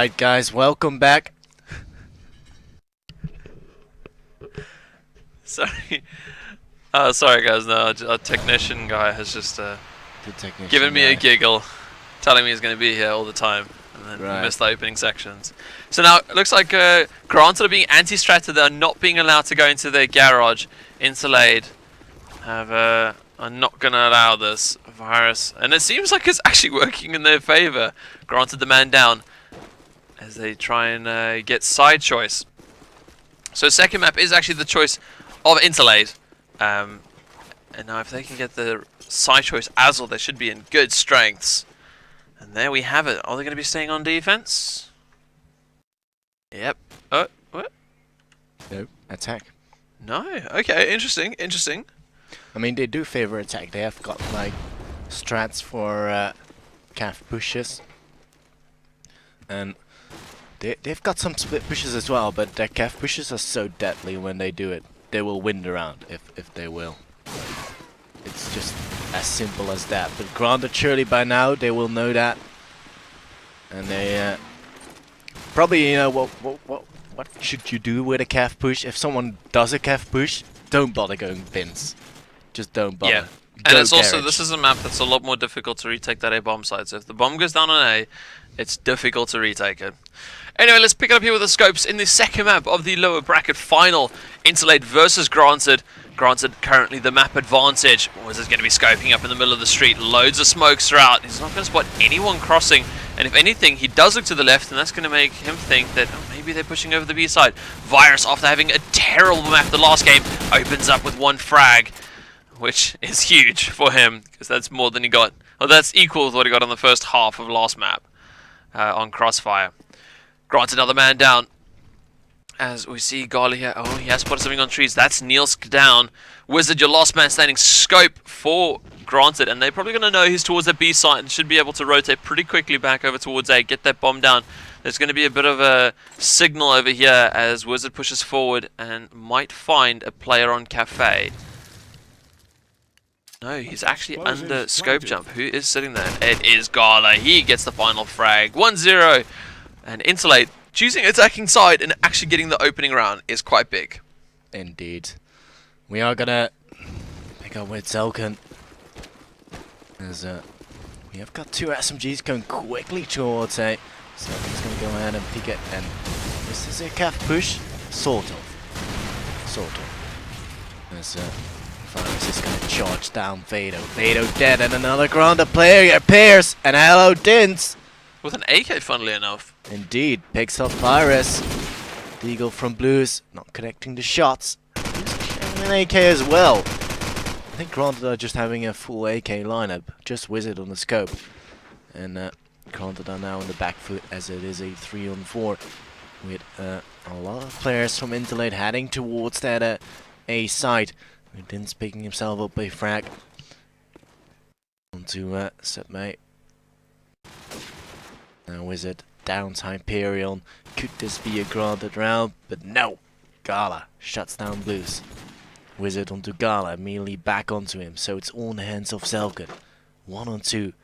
Alright guys, welcome back. Sorry. Sorry guys, no, our technician guy has just given me a giggle, telling me he's going to be here all the time, and then missed the opening sections. So now, it looks like Granted are being anti-stratted, they're not being allowed to go into their garage. iNTERLATE are not going to allow this virus, and it seems like it's actually working in their favor. Granted the man down, as they try and get side choice. So second map is actually the choice of iNTERLATE. And now if they can get the side choice as well, they should be in good strengths. And there we have it. Are they going to be staying on defense? Yep. Oh, what? No, attack. No. Okay, interesting, interesting. I mean, they do favor attack. They have got like strats for calf pushes. And they've got some split pushes as well, but their calf pushes are so deadly when they do it. They will win the round if they will. It's just as simple as that. But granted, surely by now they will know that, and they probably, you know, what should you do with a calf push? If someone does a calf push, don't bother going bins. Just don't bother. Yeah. And it's also, this is a map that's a lot more difficult to retake that A bomb site. So if the bomb goes down on A, it's difficult to retake it. Anyway, let's pick it up here with the scopes in the second map of the lower bracket final. iNTERLATE versus Granted. Granted currently the map advantage. Wizard's going to be scoping up in the middle of the street. Loads of smokes throughout. He's not going to spot anyone crossing. And if anything, he does look to the left, and that's going to make him think that maybe they're pushing over the B side. Virus, after having a terrible map the last game, opens up with one frag, which is huge for him, because that's more than he got. Well, that's equal with what he got on the first half of last map on Crossfire. Granted, another man down. As we see Gala here. Oh, he has spotted something on trees. That's Nielsk down. Wizard, your last man standing. Scope for Granted, and they're probably going to know he's towards the B site and should be able to rotate pretty quickly back over towards A. Get that bomb down. There's going to be a bit of a signal over here as Wizard pushes forward and might find a player on Cafe. No, he's actually under scope jump. Who is sitting there? It is Gala. He gets the final frag. 1-0. And iNTERLATE choosing attacking side and actually getting the opening round is quite big. Indeed. We are gonna pick up with Zelkin. As we have got two SMGs going quickly towards A. Zelkin's gonna go ahead and pick it, and this is a calf push. Sort of. Sort of. As Virus is gonna charge down Vado. Vado dead, and another Granted player appears, and hello Dins! With an AK, funnily enough. Indeed, picks up Virus. Deagle from Blues, not connecting the shots. He's having an AK as well. I think Granted are just having a full AK lineup, just Wizard on the scope. And Granted are now on the back foot as it is a 3-on-4. With a lot of players from iNTERLATE heading towards that A site. Dins picking himself up a frag. Onto Submate. Now Wizard down to Hyperion. Could this be a Granted round? But no! Gala shuts down Blues. Wizard onto Gala, immediately back onto him. So it's all in the hands of Zelkin. 1-on-2.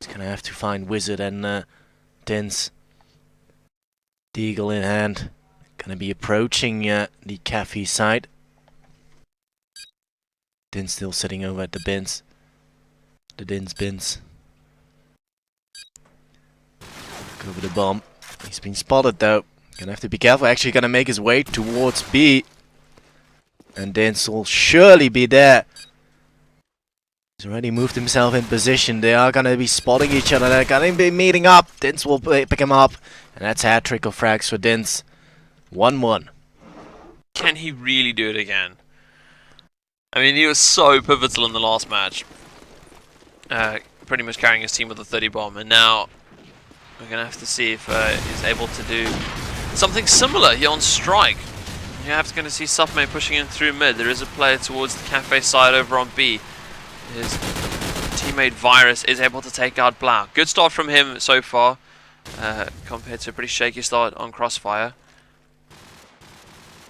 He's gonna have to find Wizard and Dins. Deagle in hand. Gonna be approaching the Cafe side. Dins still sitting over at the bins. The Dins bins. Over the bomb. He's been spotted though. Gonna have to be careful. Actually gonna make his way towards B. And Dins will surely be there. He's already moved himself in position. They are gonna be spotting each other. They're gonna be meeting up. Dins will pick him up. And that's a hat-trick of frags for Dins. 1-1. Can he really do it again? I mean, he was so pivotal in the last match. Pretty much carrying his team with a 30 bomb. And now we're going to have to see if he's able to do something similar here on strike. You're going to see Submate pushing in through mid. There is a player towards the Cafe side over on B. His teammate Virus is able to take out Blau. Good start from him so far, compared to a pretty shaky start on Crossfire.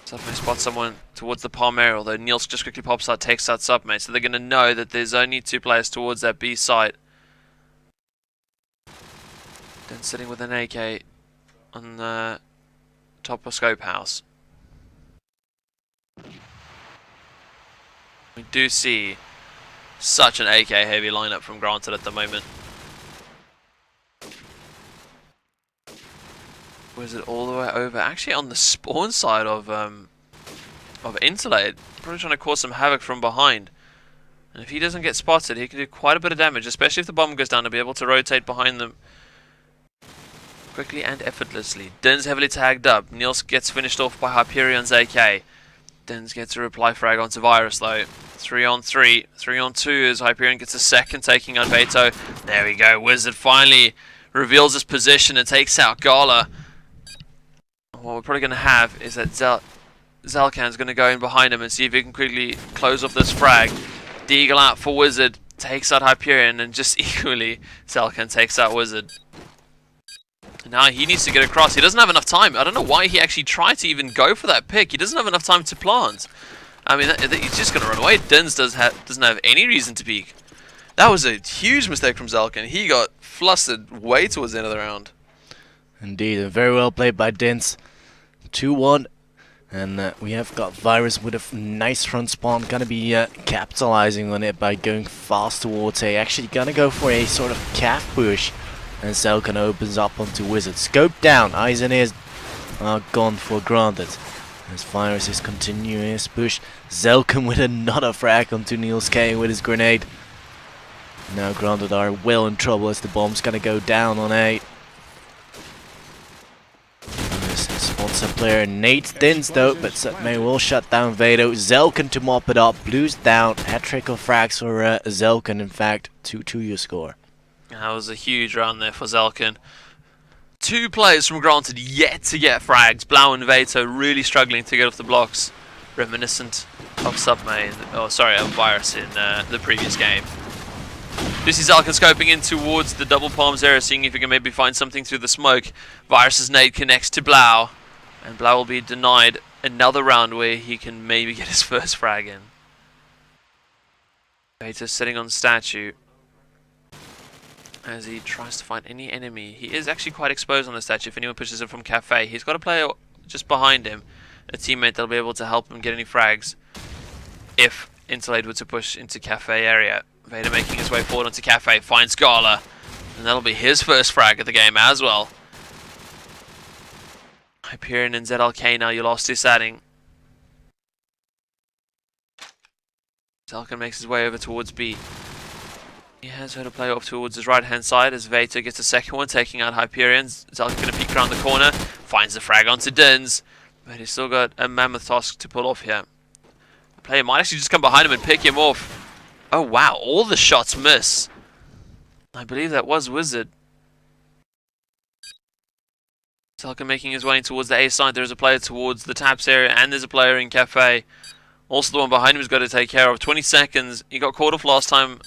Submate spots someone towards the palm area, although Nielsk just quickly pops out, takes out Submate. So they're going to know that there's only two players towards that B site. Then sitting with an AK. on the top of Scope House. We do see such an AK heavy lineup from Granted at the moment. Wizard all the way over, actually on the spawn side of iNTERLATE, probably trying to cause some havoc from behind. And if he doesn't get spotted, he can do quite a bit of damage, especially if the bomb goes down, to be able to rotate behind them quickly and effortlessly. Din's heavily tagged up. Niels gets finished off by Hyperion's AK. Dins gets a reply frag onto Virus though. 3 on 3, 3 on 2 as Hyperion gets a second, taking out Veto. There we go. Wizard finally reveals his position and takes out Gala. What we're probably going to have is that Zalcan's going to go in behind him and see if he can quickly close off this frag. Deagle out for Wizard, takes out Hyperion, and just equally Zalcan takes out Wizard. Now he needs to get across. He doesn't have enough time. I don't know why he actually tried to even go for that pick. He doesn't have enough time to plant. I mean, he's just going to run away. Dins doesn't have any reason to peek. That was a huge mistake from Zalcan. He got flustered way towards the end of the round. Indeed, and very well played by Dins. 2-1. And we have got Virus with a nice front spawn. Gonna be capitalizing on it by going fast towards A. Actually gonna go for a sort of calf push. And Zalcan opens up onto Wizard. Scope down. Eyes and ears are gone for Granted. As Virus is continuing his push. Zalcan with another frag onto Niels K with his grenade. Now Granted are well in trouble as the bomb's gonna go down on A. Spots a player, Nate Dins though, but Submay will shut down Vado. Zalcan to mop it up. Blues down. Hat-trick of frags for Zalcan, in fact. 2-2 your score. That was a huge round there for Zalcan. 2 players from Granted yet to get frags. Blau and Veto really struggling to get off the blocks. Reminiscent of Submay, of Virus in the previous game. This is Zalcan scoping in towards the double palms area, seeing if he can maybe find something through the smoke. Virus's nade connects to Blau, and Blau will be denied another round where he can maybe get his first frag in. Veto's sitting on statue as he tries to find any enemy. He is actually quite exposed on the statue if anyone pushes him from Cafe. He's got a player just behind him, a teammate that'll be able to help him get any frags if iNTERLATE were to push into Cafe area. Vader making his way forward onto Cafe, finds Gala, and that'll be his first frag of the game as well. Hyperion and ZLK now, you lost his adding. Zalcan makes his way over towards B. He has heard a play off towards his right hand side as Vader gets a second one, taking out Hyperion. Zalcan going to peek around the corner, finds the frag onto Dins, but he's still got a mammoth task to pull off here. The player might actually just come behind him and pick him off. Oh wow, all the shots miss. I believe that was Wizard. Zalcan making his way towards the A side. There's a player towards the taps area, and there's a player in Cafe. Also the one behind him has got to take care of. 20 seconds. He got caught off last time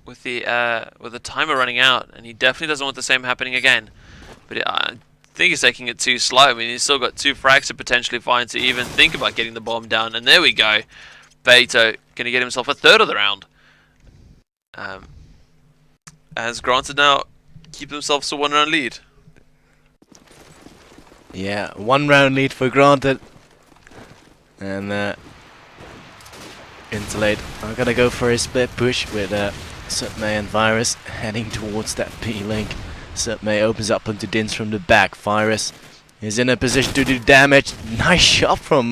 with the timer running out, and he definitely doesn't want the same happening again. But I think he's taking it too slow. I mean, he's still got 2 frags to potentially find to even think about getting the bomb down. And there we go. Beto going to get himself a third of the round. As Granted now keep themselves to 1 round lead. Yeah, 1 round lead for Granted. And iNTERLATE are gonna go for a split push with Submay and Virus heading towards that P link. Submay opens up onto Dins from the back. Virus is in a position to do damage. Nice shot from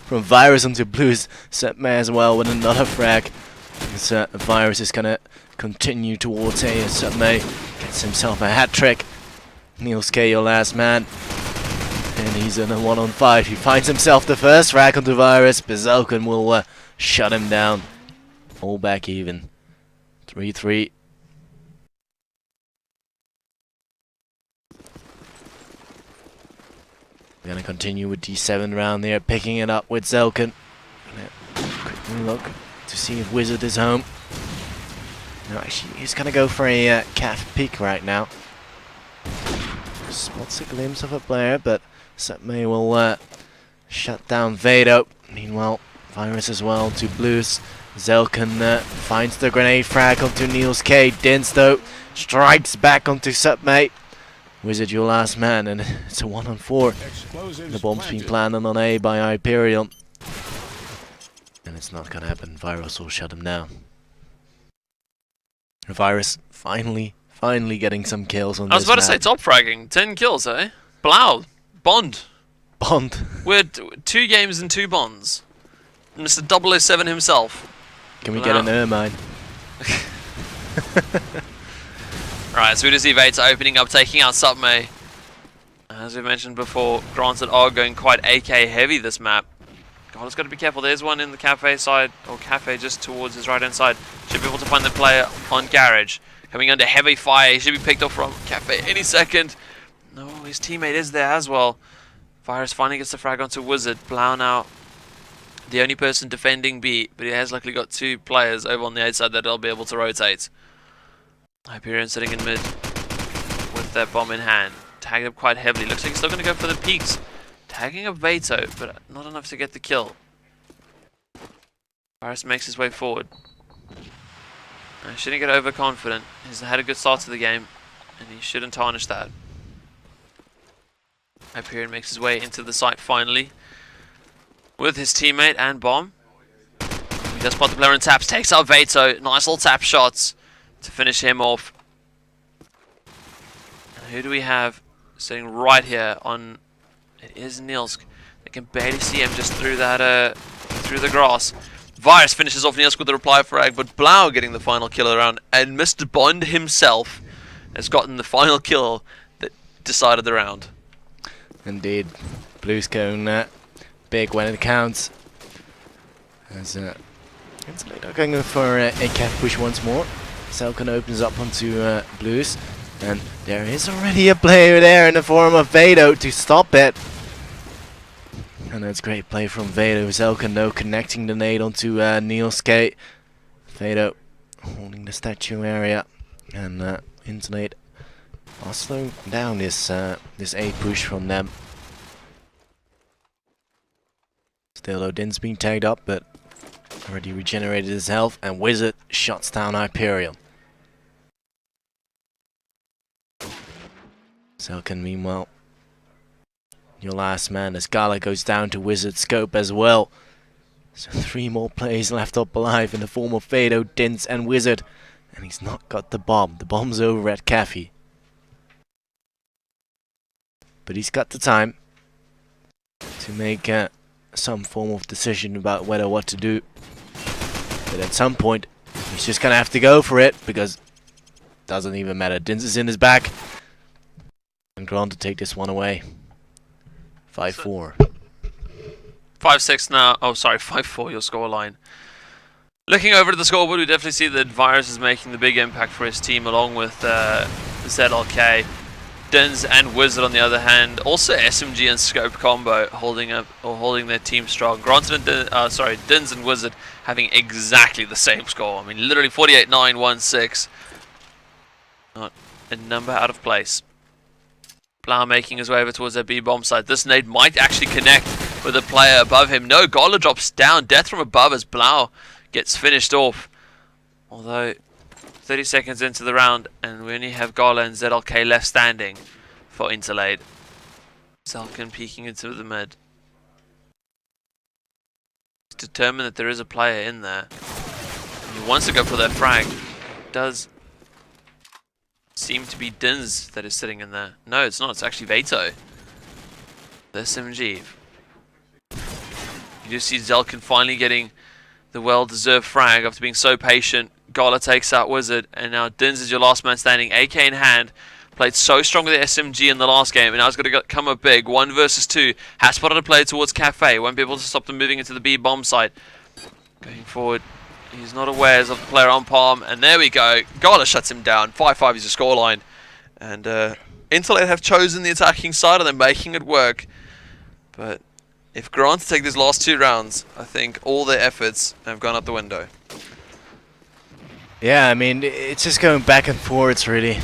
Virus onto Blues. Submay as well with another frag. This Virus is gonna continue towards A as Submay gets himself a hat-trick. Niels K, your last man. And he's in a 1-on-5. He finds himself the first frag onto Virus, but Zalcan will shut him down. All back even. 3-3. We're gonna continue with D7 round there, picking it up with Zalcan. Quickly look to see if Wizard is home. No, actually, he's gonna go for a calf peek right now. Spots a glimpse of a player, but Submay will shut down Vado. Meanwhile, Virus as well to Blues. Zalcan finds the grenade frag onto Niels K. Dins though strikes back onto Submay. Wizard, your last man, and it's a 1-on-4. The bomb's been planted on A by Hyperion. And it's not gonna happen. Virus will shut him down. Virus finally getting some kills on this I was about to map. say top fragging. 10 kills, eh? Blau. Bond. Bond. We're 2 games and 2 bonds. Mr. 007 himself. Can we get an Ermine? Right, so we just see Vates opening up, taking out Submay. As we mentioned before, Granted are going quite AK heavy this map. God, it's got to be careful. There's one in the cafe side, or cafe just towards his right hand side. Should be able to find the player on garage. Coming under heavy fire, he should be picked off from cafe any second. No, his teammate is there as well. Virus finally gets the frag onto Wizard. Blau now the only person defending B, but he has luckily got 2 players over on the A side that they'll be able to rotate. Hyperion sitting in mid with that bomb in hand. Tagged up quite heavily. Looks like he's still going to go for the peaks. Tagging up Vato, but not enough to get the kill. Virus makes his way forward. Shouldn't get overconfident. He's had a good start to the game, and he shouldn't tarnish that. Hyperion makes his way into the site finally with his teammate and bomb. He does spot the player and taps, takes out Vato. Nice little tap shots to finish him off. And who do we have sitting right here on? It is Nielsk. They can barely see him just through that through the grass. Virus finishes off Nielsk with the reply frag, but Blau getting the final kill of the round, and Mr. Bond himself has gotten the final kill that decided the round. Indeed, Blue's going big when it counts. As INTERLATE going for a cap push once more. Selkin opens up onto Blues, and there is already a player there in the form of Vado to stop it. And that's great play from Vado. Selkin though connecting the nade onto Nielsk. Vado holding the statue area, and INTERLATE are slowing down this this A push from them. Still though, Din's been tagged up, but already regenerated his health, and Wizard shuts down Hyperion. Selkin meanwhile, your last man as Gala goes down to Wizard scope as well. So 3 more players left up alive in the form of Vado, Dins and Wizard. And he's not got the bomb. The bomb's over at Cafe. But he's got the time to make some form of decision about whether what to do. But at some point, he's just gonna have to go for it, because it doesn't even matter. Dins is in his back. And Grant to take this one away. 5-4. 5-6 now. Oh, sorry, 5-4 your scoreline. Looking over to the scoreboard, we definitely see that Virus is making the big impact for his team, along with ZLK. Dins and Wizard on the other hand, also SMG and Scope combo holding their team strong. Granted, Dins and Wizard having exactly the same score. I mean, literally 48-9-1-6. Not a number out of place. Blau making his way over towards their B bomb site. This nade might actually connect with a player above him. No, Gola drops down. Death from above as Blau gets finished off. Although 30 seconds into the round, and we only have Gola and ZLK left standing for INTERLATE. Selkin peeking into the mid. He's determined that there is a player in there. He wants to go for that frag. Does seem to be Dins that is sitting in there. No, it's not. It's actually Vato. The SMG. You just see Zelkin finally getting the well-deserved frag after being so patient. Gola takes out Wizard, and now Dins is your last man standing, AK in hand. Played so strong with the SMG in the last game, and now it's going to come up big. 1 versus 2. Has spotted a player towards Cafe. Won't be able to stop them moving into the B bomb site. Going forward. He's not aware of the player on Palm, and there we go. Gola shuts him down. 5-5 is your scoreline. And INTERLATE have chosen the attacking side, and they're making it work. But if Grant take these last 2 rounds, I think all their efforts have gone out the window. Yeah, I mean, it's just going back and forwards, really.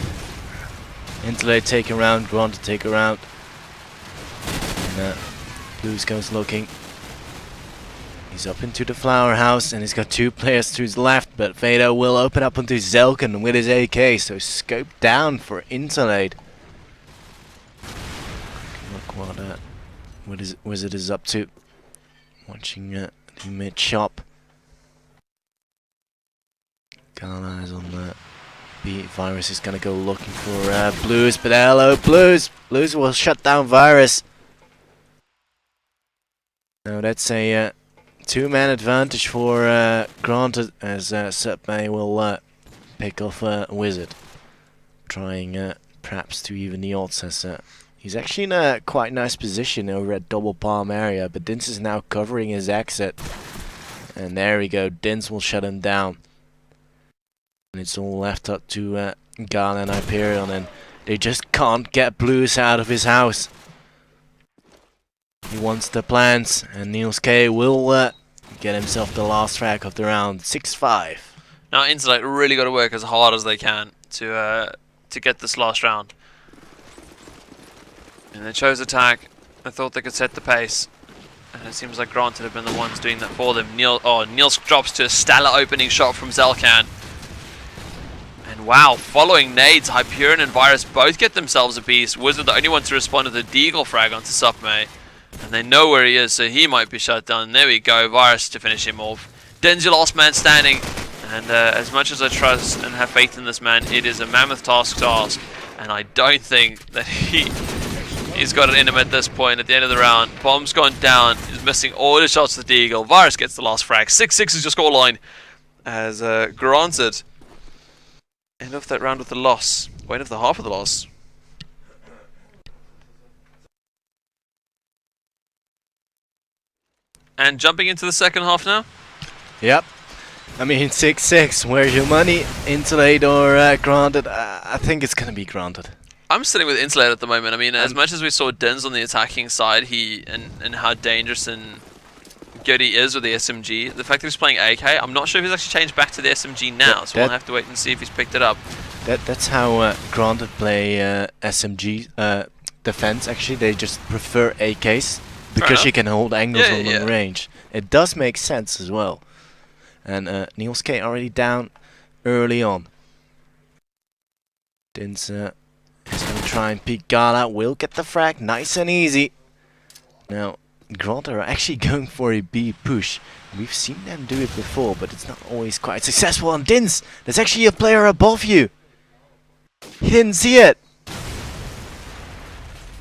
INTERLATE take a round, Grant to take a round. And Blues goes looking. He's up into the flower house, and he's got 2 players to his left, but Vado will open up onto Zelkin with his AK, so scope down for INTERLATE. what is Wizard is up to. Watching the mid shop. Gala is on the beat. Virus is gonna go looking for Blues, but hello Blues! Blues will shut down Virus. Now that's a two-man advantage for Granted, as Submay will pick off Wizard. Trying perhaps to even the odds, as he's actually in a quite nice position over at double palm area, but Dins is now covering his exit. And there we go, Dins will shut him down. And it's all left up to Gala and Hyperion, and they just can't get Blues out of his house. He wants the plans, and Niels K will get himself the last frag of the round, 6-5. Now iNTERLATE really got to work as hard as they can to get this last round. And they chose attack. I thought they could set the pace. And it seems like Granted have been the ones doing that for them. Niels drops to a stellar opening shot from Zelkan. And wow, following nades, Hyperion and Virus both get themselves a piece. Wizard the only one to respond to the Deagle frag onto Submay. And they know where he is, so he might be shut down. There we go, Virus to finish him off. Den's your last man standing. And as much as I trust and have faith in this man, it is a mammoth task to ask. And I don't think that he's got it in him at this point at the end of the round. Bomb's gone down. He's missing all the shots with the Deagle. Virus gets the last frag. 6-6 is your scoreline. As Granted end off that round with the loss. Or end of the half of the loss. And jumping into the second half now. Yep. I mean, 6-6. Where's your money? iNTERLATE or Granted? I think it's gonna be Granted. I'm sitting with iNTERLATE at the moment. I mean, as much as we saw Dens on the attacking side, and how dangerous and good he is with the SMG, the fact that he's playing AK, I'm not sure if he's actually changed back to the SMG now, so we'll have to wait and see if he's picked it up. That's how Granted play SMG defense. Actually, they just prefer AKs because you can hold angles on long range. It does make sense as well. And Niels K already down early on. Dins is going to try and peek Gala. Will get the frag nice and easy. Now, Granted are actually going for a B push. We've seen them do it before, but it's not always quite successful. And Dins, there's actually a player above you. He didn't see it.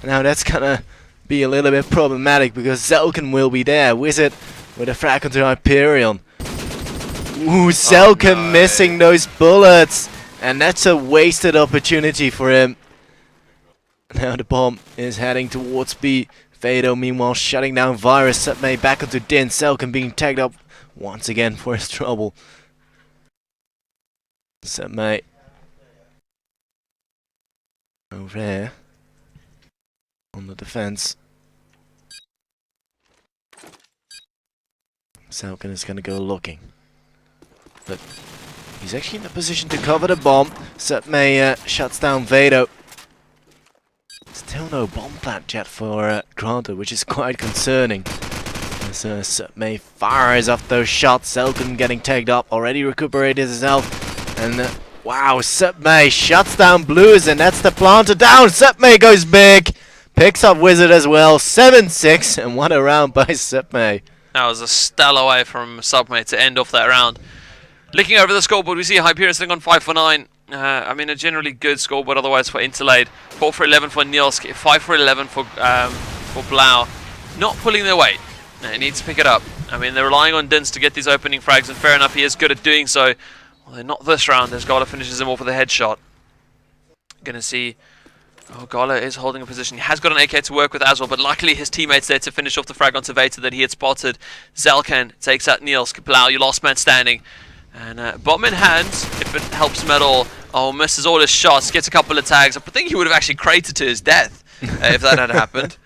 Now that's going to be a little bit problematic because Zelkan will be there. Wizard with a frag onto Hyperion. Ooh, Zelkan missing those bullets. And that's a wasted opportunity for him. Now the bomb is heading towards B. Vado meanwhile shutting down Virus. Submay back onto Din. Zelkan being tagged up once again for his trouble. Submay over there on the defense. Zelkan is going to go looking. But he's actually in a position to cover the bomb. Submay shuts down Vado. Still no bomb plant yet for Granted, which is quite concerning. As Submay fires off those shots. Zelkan getting tagged up, already recuperated his health. And wow, Submay shuts down Blues, and that's the planter down. Submay goes big. Picks up Wizard as well. 7-6, and what a round by Submay. That was a stellar way from Submay to end off that round. Looking over the scoreboard, we see Hyperion sitting on 5 for 9. I mean, a generally good scoreboard otherwise for iNTERLATE. 4 for 11 for Niels, 5 for 11 for Blau. Not pulling their weight. He needs to pick it up. I mean, they're relying on Dins to get these opening frags, and fair enough, he is good at doing so. Well, they're not this round, as Gala finishes him off with a headshot. Gonna see... Oh, Gala is holding a position. He has got an AK to work with as well, but luckily his teammate's there to finish off the frag onto Vata that he had spotted. Zelkan takes out Niels. Blau, your last man standing. And bomb in hand, if it helps him at all. Oh, misses all his shots, gets a couple of tags. I think he would have actually cratered to his death if that had happened.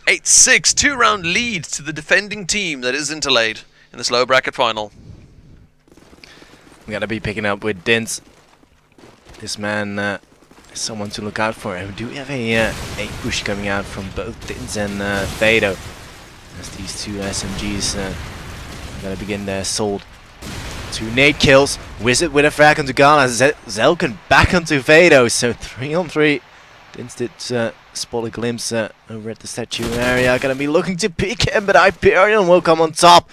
8-6, 2-round lead to the defending team that is iNTERLATE in this lower bracket final. We gotta be picking up with Dins. This man is someone to look out for. And do we have a push coming out from both Dins and Vado? As these two SMGs are gonna begin their assault. 2 nade kills. Wizard with a frag onto Gala. Zelkan back onto Vado. So 3 on 3. Dins did spot a glimpse over at the statue area. Gonna be looking to peek him, but Hyperion will come on top.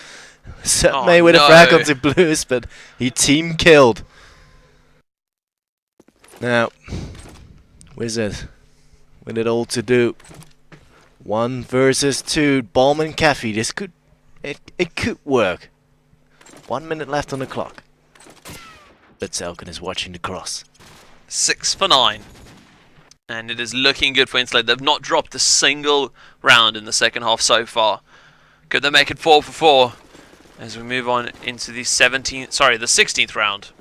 May with a frag onto Blues, but he team killed. Now, Wizard with it all to do. 1 versus 2. Bomb and Caffey. This could it could work. 1 minute left on the clock. But Zelkin is watching the cross. 6 for 9. And it is looking good for iNTERLATE. They've not dropped a single round in the second half so far. Could they make it 4 for 4 as we move on into the 16th round?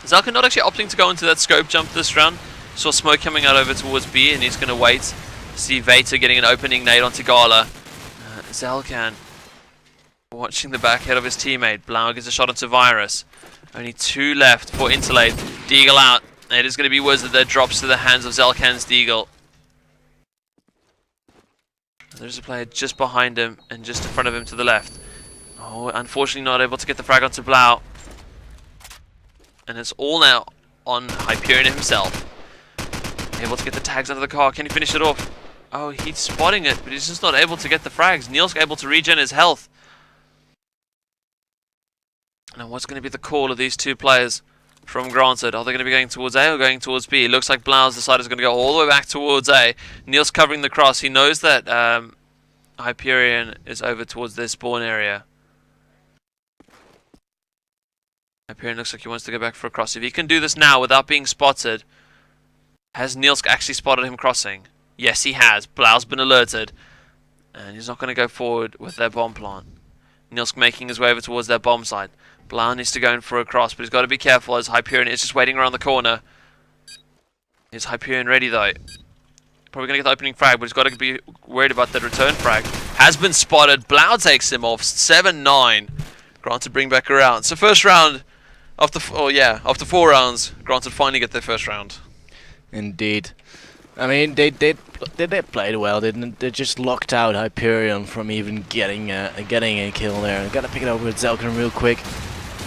Zelkin not actually opting to go into that scope jump this round. Saw smoke coming out over towards B, and he's going to wait. See Vader getting an opening nade onto Gala. Zelkin watching the back head of his teammate. Blau gets a shot onto Virus. Only 2 left for iNTERLATE. Deagle out. It is going to be Wizard that drops to the hands of Zelkan's Deagle. There's a player just behind him and just in front of him to the left. Oh, unfortunately not able to get the frag onto Blau. And it's all now on Hyperion himself. Able to get the tags under the car. Can he finish it off? Oh, he's spotting it, but he's just not able to get the frags. Neil's able to regen his health. Now, what's going to be the call of these 2 players from Granted? Are they going to be going towards A or going towards B? It looks like Blau's decided is going to go all the way back towards A. Neil's covering the cross. He knows that Hyperion is over towards their spawn area. Hyperion looks like he wants to go back for a cross. If he can do this now without being spotted. Has Niels actually spotted him crossing? Yes, he has. Blau's been alerted. And he's not going to go forward with their bomb plant. Niels making his way over towards their bomb site. Blau needs to go in for a cross, but he's got to be careful as Hyperion is just waiting around the corner. Is Hyperion ready though? Probably going to get the opening frag, but he's got to be worried about that return frag. Has been spotted. Blau takes him off. 7-9. Granted bring back around. So first round, after 4 rounds, Granted finally get their first round. Indeed. I mean, they played well, didn't they? Just locked out Hyperion from even getting a kill there. Gotta pick it up with Zelkin real quick.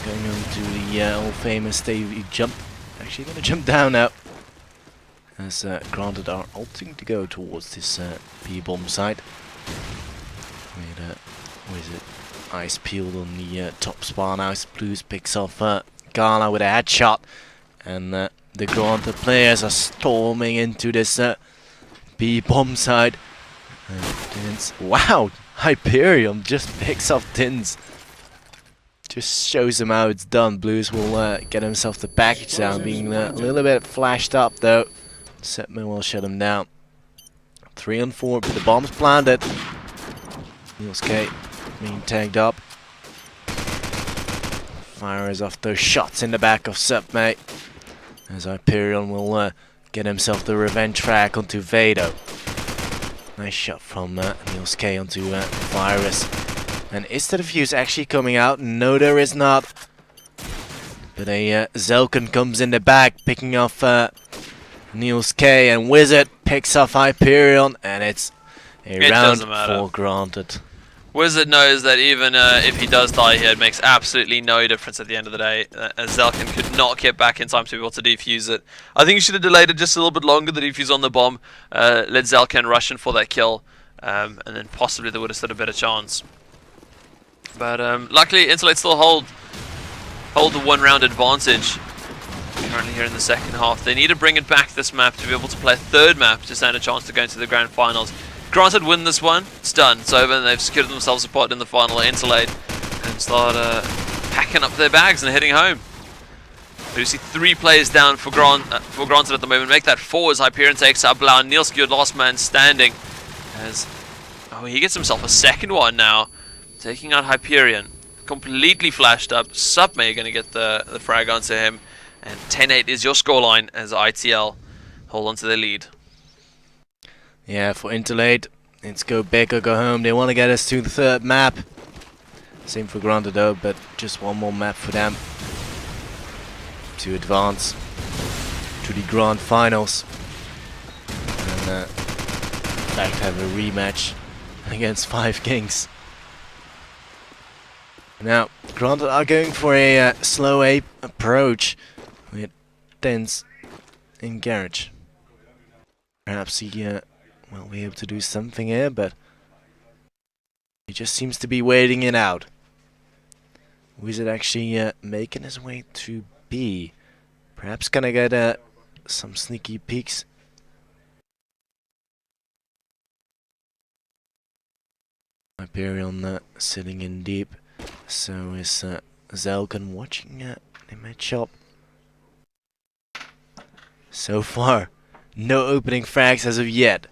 Going on to the old famous Davey jump. Actually gonna jump down now. As Granted are opting to go towards this B-bomb site. With Ice peeled on the top spot now. Blues picks off Gala with a headshot. And the Granted players are storming into this B-bomb side. Wow! Hyperion just picks off Tins. Just shows him how it's done. Blues will get himself the package down, being a little bit flashed up though. Setman will shut him down. 3 on 4, but the bomb's planted. Niels K being tagged up. Fires off those shots in the back of Submate. As Hyperion will get himself the revenge track onto Vado. Nice shot from Niels K onto Virus. And is the defuse actually coming out? No, there is not. But a Zelkin comes in the back, picking off Niels K, and Wizard picks off Hyperion, and it's a round for Granted. Wizard knows that even if he does die here, it makes absolutely no difference at the end of the day. As Zelkin could not get back in time to be able to defuse it. I think he should have delayed it just a little bit longer, the defuse on the bomb. Let Zelkin rush in for that kill. And then possibly they would have stood a better chance. But luckily, iNTERLATE still hold the 1 round advantage. Currently here in the second half. They need to bring it back this map to be able to play a 3rd map to stand a chance to go into the grand finals. Granted win this one, it's done, it's over, and they've secured themselves a spot in the final iNTERLATE and start packing up their bags and heading home. We see 3 players down for Granted at the moment. Make that 4 as Hyperion takes out Blau. Niels K, last man standing. He gets himself a 2nd one now, taking out Hyperion. Completely flashed up. Submay going to get the frag onto him, and 10-8 is your scoreline as ITL hold on to their lead. Yeah, for iNTERLATE, it's go big or go home. They want to get us to the 3rd map. Same for Granted though, but just 1 more map for them to advance to the grand finals. And in fact have a rematch against 5 Kings. Now, Granted are going for a slow approach with Tens in garage. Perhaps he will be able to do something here, but he just seems to be waiting it out. Wizard actually making his way to B. Perhaps gonna get some sneaky peeks. Hyperion sitting in deep. So is Zelkan watching the matchup. So far, no opening frags as of yet.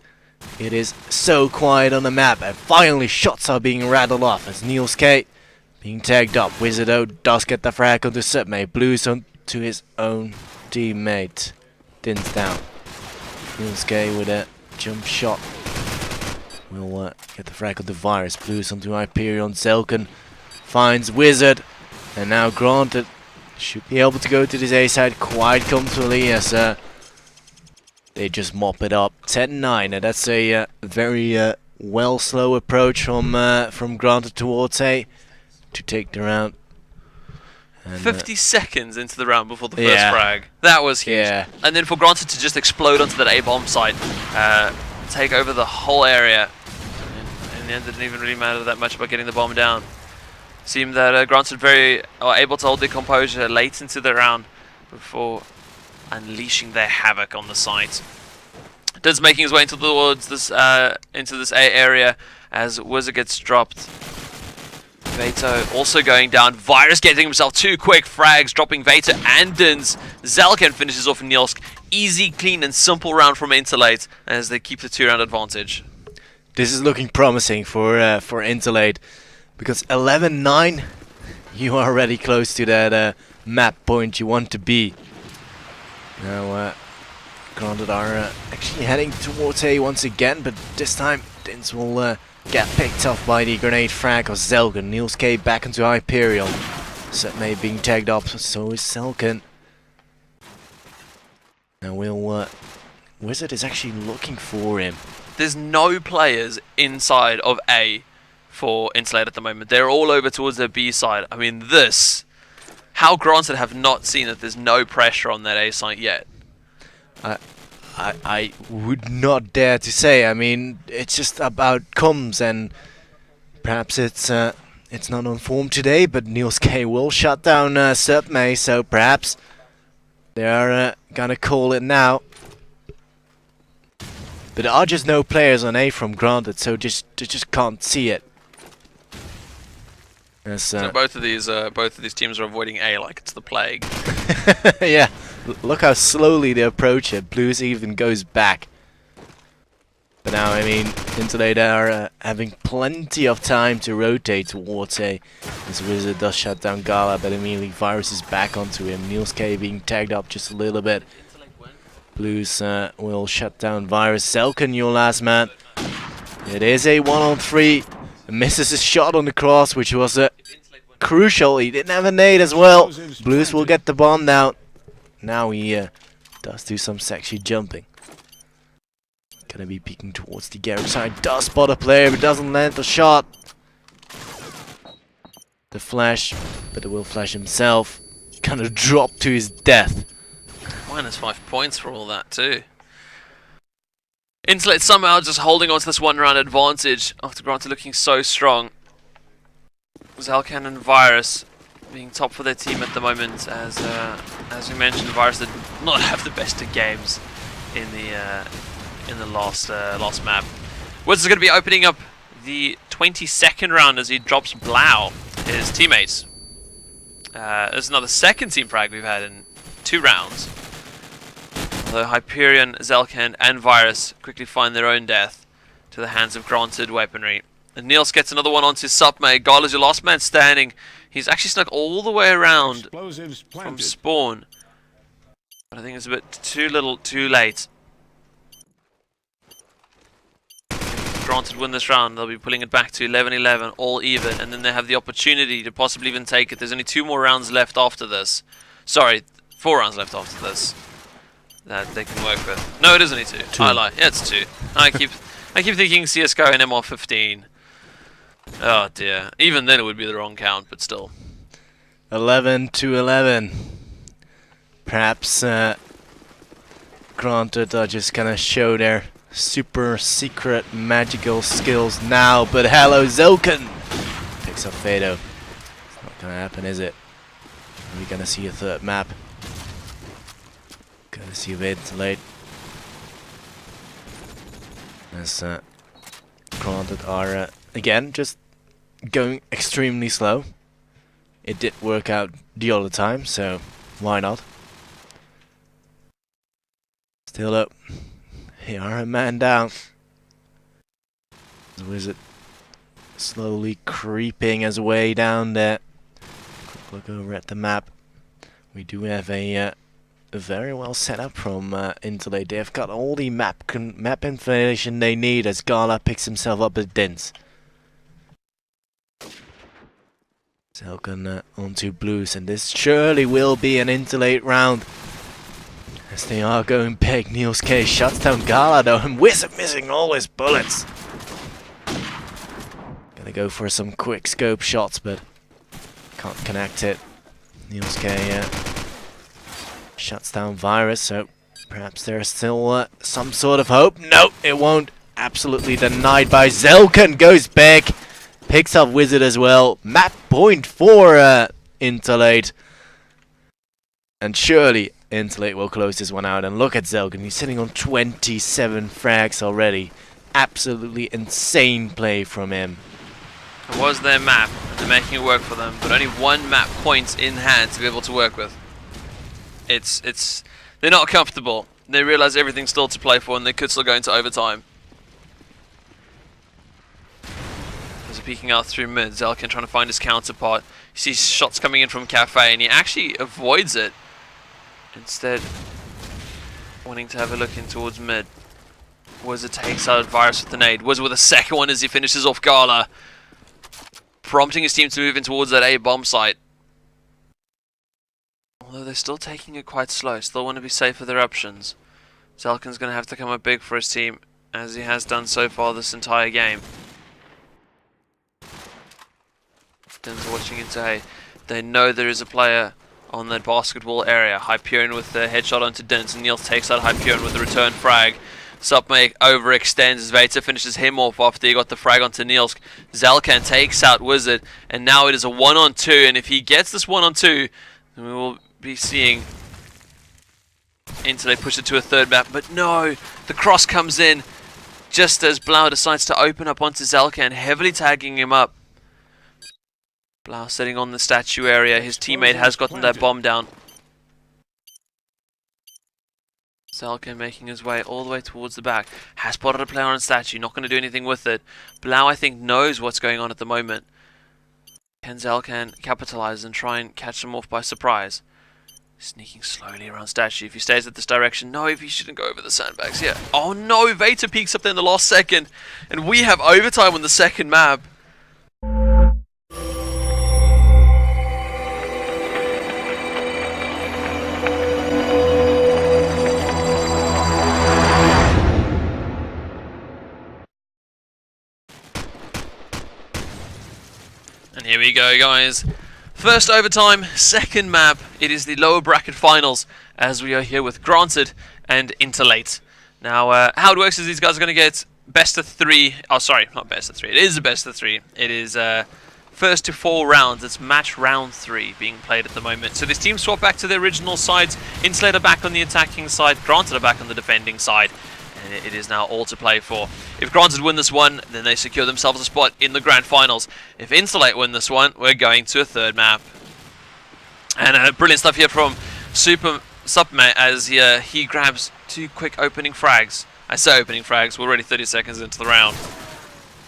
It is so quiet on the map, and finally shots are being rattled off as Niels K being tagged up. Wizardo does get the frag onto Submate. Blues on to his own teammate. Dins down. Niels K with a jump shot. Will get the frag onto Virus. Blues onto Hyperion. Zelkan finds Wizard. And now Granted should be able to go to this A side quite comfortably as they just mop it up. 10-9, and that's a very well slow approach from Granted towards A to take the round. And 50 seconds into the round before the first frag. That was huge. Yeah. And then for Granted to just explode onto that A-bomb site, take over the whole area. And in the end, it didn't even really matter that much about getting the bomb down. Seemed that Granted are able to hold their composure late into the round before unleashing their havoc on the site. Did's making his way towards this A area as Wizard gets dropped. Vato also going down. Virus getting himself 2 quick frags, dropping Vato and Dins. Zelkan finishes off Nielsk. Easy, clean, and simple round from INTERLATE as they keep the 2-round advantage. this is looking promising for INTERLATE, because 11-9, you are already close to that map point you want to be. Now, Granted are actually heading towards A once again, but this time Dins will get picked off by the grenade frag of Zelkan. Niels K back into Hyperion. Setmate being tagged up, so is Zelkan. Now Wizard is actually looking for him. There's no players inside of A for INTERLATE at the moment. They're all over towards their B side. I mean, how Granted have not seen that there's no pressure on that A site yet. I would not dare to say. I mean, it's just about comms, and perhaps it's not on form today, but Niels K will shut down Submay, so perhaps they are gonna call it now. But there are just no players on A from Granted, so they just can't see it. So both of these teams are avoiding A like it's the plague. Yeah, look how slowly they approach it. Blues even goes back. But now, I mean, INTERLATE are having plenty of time to rotate towards A. This Wizard does shut down Gala, but immediately Virus is back onto him. Niels K being tagged up just a little bit. Blues will shut down Virus. Zelkan, your last man. It is a 1-on-3. Misses his shot on the cross, which was crucial. He didn't have a nade as well. Blues will get the bomb down. Now he does do some sexy jumping. Gonna be peeking towards the garage side. Does spot a player, but doesn't land the shot. The flash, but it will flash himself. Gonna drop to his death. -5 points for all that too. INTERLATE somehow just holding on to this 1-round advantage after Granted looking so strong. Zelkan and Virus being top for their team at the moment, as we mentioned, Virus did not have the best of games in the last map. Wizards are going to be opening up the 22nd round as he drops Blau, his teammates. There's another second team frag we've had in 2 rounds. Although Hyperion, Zelkan, and Virus quickly find their own death to the hands of Granted weaponry. And Niels gets another one onto Submay. Gala is your last man standing. He's actually snuck all the way around from spawn. But I think it's a bit too little, too late. If Granted win this round, they'll be pulling it back to 11-11, all even, and then they have the opportunity to possibly even take it. There's only 2 more rounds left after this. Sorry, 4 rounds left after this that they can work with. No, it is only 2. I lie. Yeah, it's 2. I keep thinking CS:GO and MR15. Oh dear. Even then it would be the wrong count, but still. 11-11. Perhaps Granted, are just gonna show their super secret magical skills now, but hello Zelkin! Picks up Fado. It's not gonna happen, is it? Are we gonna see a third map? Gonna see a iNTERLATE. As Granted are again just going extremely slow. It did work out the other time, so why not? Still up. Here are a man down. The wizard slowly creeping his way down there. Quick look over at the map. We do have a very well set up from iNTERLATE. They've got all the map information they need as Gala picks himself up as Dins. Zelkin onto blues, and this surely will be an iNTERLATE round. As they are going big, Niels K shuts down Gala though, and Wizard missing all his bullets. Gonna go for some quick scope shots, but can't connect it. Niels K shuts down Virus, so perhaps there's still some sort of hope. No, it won't. Absolutely denied by Zelkin. Goes big. Picks up Wizard as well. Map point for iNTERLATE. And surely iNTERLATE will close this one out. And look at Zelkin. He's sitting on 27 frags already. Absolutely insane play from him. It was their map, and they're making it work for them, but only one map point in hand to be able to work with. They're not comfortable. They realize everything's still to play for, and they could still go into overtime. As peeking out through mid, Zelkin trying to find his counterpart. He sees shots coming in from Cafe, and he actually avoids it. Instead, wanting to have a look in towards mid. Wizard takes out Virus with the nade. Wizard with a second one as he finishes off Gala, prompting his team to move in towards that A bomb site. Although they're still taking it quite slow, still want to be safe with their options. Zelkin's going to have to come up big for his team, as he has done so far this entire game. Den's watching into A. They know there is a player on that basketball area. Hyperion with the headshot onto Dins, and Niels takes out Hyperion with the return frag. Submake overextends as Veta finishes him off after he got the frag onto Niels. Zelkin takes out Wizard, and now it is a 1-on-2, and if he gets this 1-on-2, then we will be seeing iNTERLATE push it to a third map. But no, the cross comes in just as Blau decides to open up onto Zelkin, heavily tagging him up. Blau sitting on the statue area. His teammate has gotten that bomb down. Zelkin making his way all the way towards the back. Has spotted a player on a statue. Not going to do anything with it. Blau, I think, knows what's going on at the moment. Can Zelkin capitalize and try and catch him off by surprise? Sneaking slowly around statue. If he stays at this direction, no, if he shouldn't go over the sandbags here. Oh no, Veta peeks up there in the last second. And we have overtime on the second map. And here we go, guys. First overtime, second map. It is the lower bracket finals, as we are here with Granted and iNTERLATE. Now, how it works is these guys are going to get best of 3. Oh, sorry, not best of 3. It is a best of 3. It is first to 4 rounds. It's match round 3 being played at the moment. So this team swap back to their original sides. iNTERLATE are back on the attacking side. Granted are back on the defending side. And it is now all to play for. If Granted win this one, then they secure themselves a spot in the grand finals. If iNTERLATE win this one, we're going to a third map. And brilliant stuff here from Submate as he grabs 2 quick opening frags. I say opening frags, we're already 30 seconds into the round.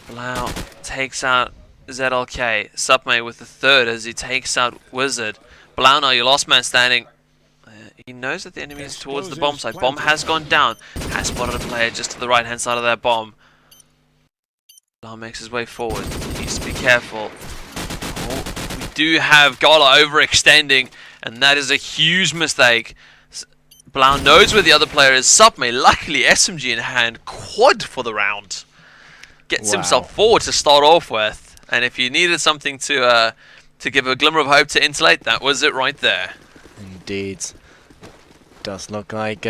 Blau takes out ZLK. Submate with the third as he takes out Wizard. Blau now your last man standing. He knows that the enemy is towards the bomb side. Bomb has gone down. Has spotted a player just to the right hand side of that bomb. Blau makes his way forward. Needs to be careful. Oh, we do have Gala overextending, and that is a huge mistake. Blau knows where the other player is. Submate, luckily SMG in hand. Quad for the round. Gets himself forward to start off with. And if you needed something to give a glimmer of hope to iNTERLATE, that was it right there. Indeed. Does look like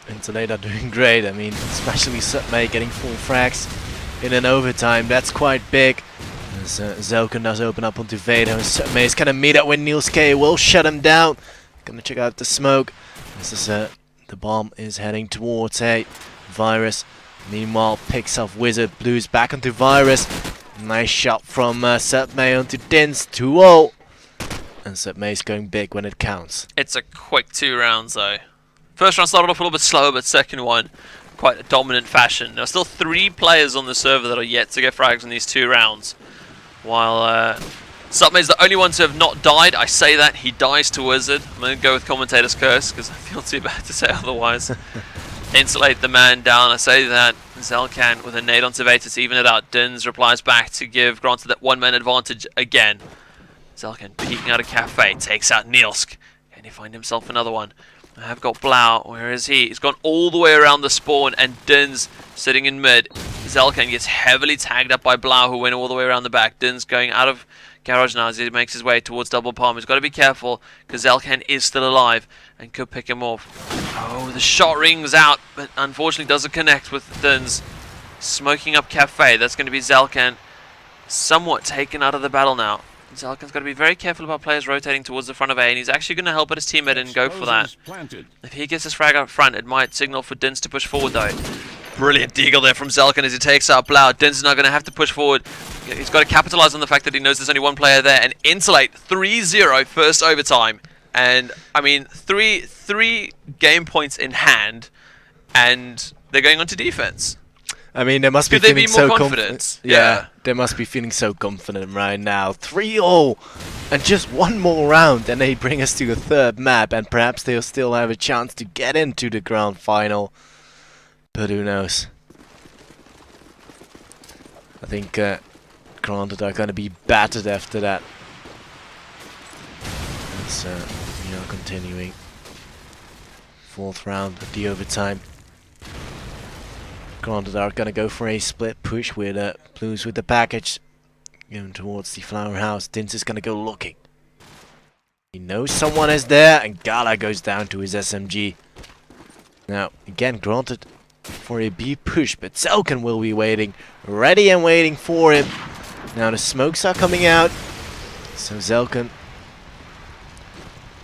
iNTERLATE are doing great. I mean, especially Submay getting 4 frags in an overtime. That's quite big. As Zelken does open up onto Vader, and Submay is gonna meet up with Niels K. Will shut him down. Gonna check out the smoke. This is the bomb is heading towards a Virus. Meanwhile, picks off Wizard. Blues back onto Virus. Nice shot from Submay onto Dins. 2-0. And Submay's going big when it counts. It's a quick 2 rounds though. First round started off a little bit slower, but second one quite a dominant fashion. There are still 3 players on the server that are yet to get frags in these 2 rounds. While Submay's the only one to have not died. I say that, he dies to Wizard. I'm going to go with Commentator's Curse, because I feel too bad to say otherwise. iNTERLATE the man down, I say that. Zelkan with a nade onto Vader to even it out. Dins replies back to give Granted that 1-man advantage again. Zelkan peeking out of Cafe, takes out Nielsk. Can he find himself another one? I have got Blau, where is he? He's gone all the way around the spawn, and Dins sitting in mid. Zelkan gets heavily tagged up by Blau, who went all the way around the back. Dins going out of garage now as he makes his way towards double palm. He's got to be careful, because Zelkan is still alive, and could pick him off. Oh, the shot rings out, but unfortunately doesn't connect with Dins. Smoking up Cafe, that's going to be Zelkan somewhat taken out of the battle now. Zelkan's got to be very careful about players rotating towards the front of A, and he's actually going to help out his teammate and go for that. If he gets his frag up front, it might signal for Dins to push forward though. Brilliant deagle there from Zelkan as he takes out Blau. Dins is now going to have to push forward. He's got to capitalize on the fact that he knows there's only 1 player there, and iNTERLATE 3-0 first overtime. And I mean, three game points in hand, and they're going on to defense. I mean, they must be Could they feeling be so more confident. confident? Yeah, they must be feeling so confident right now. 3-0, and just 1 more round, and they bring us to a 3rd map, and perhaps they'll still have a chance to get into the grand final. But who knows? I think Granted are going to be battered after that. So we are continuing. 4th round of the overtime. Granted are going to go for a split push with Blues with the package. Going towards the flower house. Dins is going to go looking. He knows someone is there, and Gala goes down to his SMG. Now, again, Granted for a B push, but Zelkan will be waiting. Ready and waiting for him. Now the smokes are coming out. So Zelkan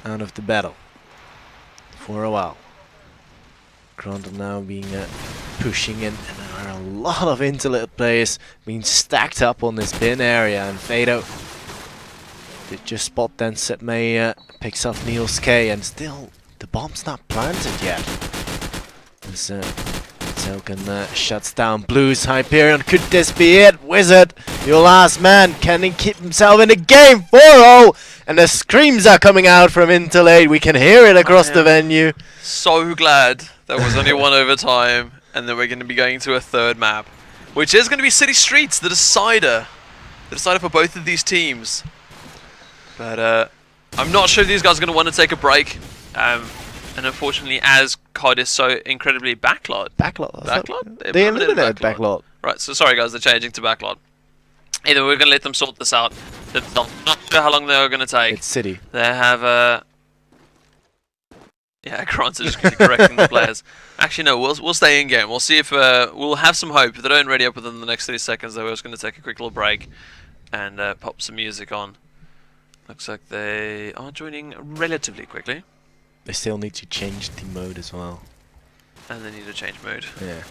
out of the battle for a while. Granted now being pushing in, and there are a lot of iNTERLATE players being stacked up on this bin area, and Fado did just spot then Submay picks off Niels K, and still the bomb's not planted yet. As Zelkan shuts down Blues. Hyperion, could this be it? Wizard, your last man, can he keep himself in the game? 4-0, and the screams are coming out from iNTERLATE. We can hear it across the venue. So glad there was only 1 overtime, and then we're going to be going to a 3rd map, which is going to be City Streets, the decider for both of these teams. But I'm not sure these guys are going to want to take a break. And unfortunately, as COD is so incredibly backlot. Backlot? They eliminated backlot. Right, so sorry guys, they're changing to backlot. Either we're going to let them sort this out. I'm not sure how long they're going to take. It's City. They have yeah, Granted just correcting the players. Actually, no, we'll stay in game. We'll see if we'll have some hope. If they don't ready up within the next 30 seconds, though, we're just going to take a quick little break and pop some music on. Looks like they are joining relatively quickly. They still need to change the mode as well. And they need to change mode. Yeah.